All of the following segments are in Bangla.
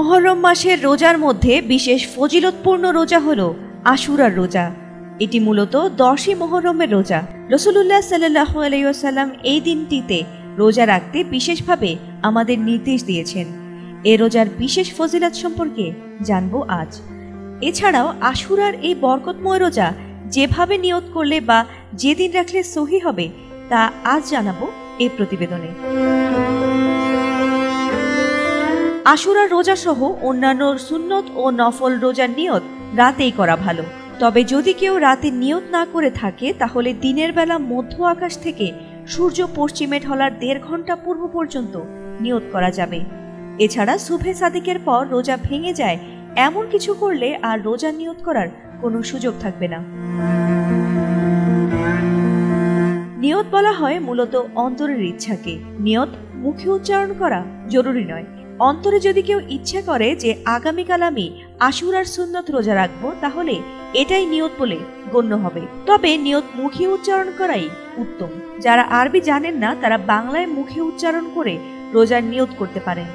মুহররম মাসের রোজার মধ্যে বিশেষ ফজিলতপূর্ণ রোজা হলো আশুরার রোজা। এটি মূলত 10ই মুহররমের রোজা। রাসূলুল্লাহ সাল্লাল্লাহু আলাইহি ওয়াসাল্লাম এই দিনটিতে রোজা রাখতে বিশেষভাবে আমাদের নির্দেশ দিয়েছেন। এই রোজার বিশেষ ফজিলত সম্পর্কে জানবো আজ। এছাড়াও আশুরার এই বরকতময় রোজা যেভাবে নিয়ত করলে বা যেদিন রাখলে সহি হবে তা আজ জানাবো এই প্রতিবেদনে। আশুরার রোজা সহ অন্যান্য সুন্নত ও নফল রোজার নিয়ত রাতেই করা ভালো। তবে যদি কেউ রাতে নিয়ত না করে থাকে তাহলে দিনের বেলা মধ্য আকাশ থেকে সূর্য পশ্চিমে ঢলার 1.5 ঘন্টা পূর্ব পর্যন্ত নিয়ত করা যাবে। এছাড়া সুবহে সাদিকের পর রোজা ভেঙে যায় এমন কিছু করলে আর রোজা নিয়ত করার কোনো সুযোগ থাকবে না। নিয়ত বলা হয় মূলত অন্তরের ইচ্ছাকে। নিয়ত মুখে উচ্চারণ করা জরুরি নয়। অন্তরে যদি কেউ ইচ্ছা করে যে আগামীকাল আমি আশুরার সুন্নত রোজা রাখবো তাহলে এটাই নিয়ত বলে গণ্য হবে। তবে নিয়ত মুখে উচ্চারণ করাই উত্তম। যারা আরবি জানেন না তারা বাংলায় মুখে উচ্চারণ করে রোজার নিয়ত করতে পারেন।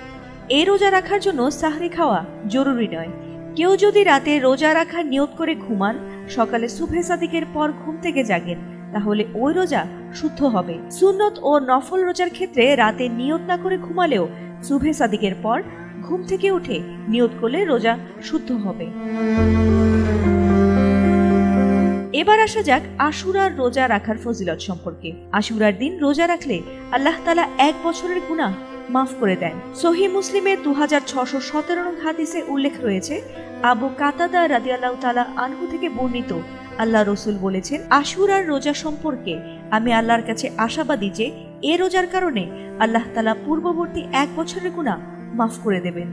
এই রোজা রাখার জন্য সাহরি খাওয়া জরুরি নয়। কেউ যদি রাতে রোজা রাখার নিয়ত করে ঘুমান, সকালে সুবহে সাদিকের পর ঘুম থেকে জাগেন, তাহলে ওই রোজা শুদ্ধ হবে। সুন্নত ও নফল রোজার ক্ষেত্রে রাতে নিয়ত না করে ঘুমালেও সুবহে সাদিকের পর ঘুম থেকে উঠে নিয়ত করলে রোজা শুদ্ধ হবে। এবার আসা যাক আশুরার রোজা রাখার ফজিলত সম্পর্কে। আশুরার দিন রোজা রাখলে আল্লাহ তাআলা 1 বছরের গুনাহ মাফ করে দেন। সহিহ মুসলিমের 2617 নং হাদিসে উল্লেখ রয়েছে, আবু কাতাদা রাদিয়াল্লাহু তাআলা আনহু থেকে বর্ণিত, আল্লাহ রসুল বলেছেন, আশুরার রোজা সম্পর্কে আমি আল্লাহর কাছে আশাবাদী যে এ রোজার কারণে আল্লাহ তাআলা পূর্ববর্তী 1 বছরের গুনাহ মাফ করে দেবেন।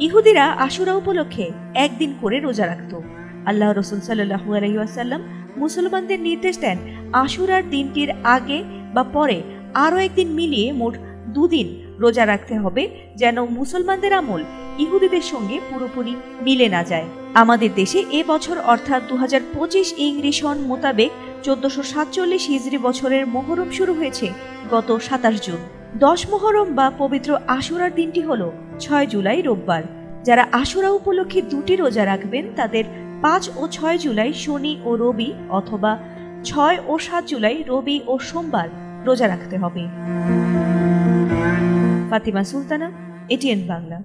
ইহুদিরা আশুরা উপলক্ষে একদিন করে রোজা রাখত। আল্লাহ রসুল সাল্লাল্লাহু আলাইহি ওয়াসাল্লাম মুসলমানদের নির্দেশ দেন আশুরার দিনটির আগে বা পরে আরও একদিন মিলিয়ে মোট 2 দিন রোজা রাখতে হবে, যেন মুসলমানদের আমল ইহুদিদের সঙ্গে পুরোপুরি মিলে না যায়। আমাদের দেশে এ বছর অর্থাৎ 2025 ইংরেজি সন মোতাবেক 1447 হিজরি বছরের মুহররম শুরু হয়েছে গত 27 জুন। 10 মুহররম বা পবিত্র আশুরার দিনটি হলো 6 জুলাই রোববার। যারা আশুরা উপলক্ষে 2টি রোজা রাখবেন তাদের 5 ও 6 জুলাই শনি ও রবি অথবা 6 ও 7 জুলাই রবি ও সোমবার রোজা রাখতে হবে। ফাতিমা সুলতানা, এটিএন বাংলা।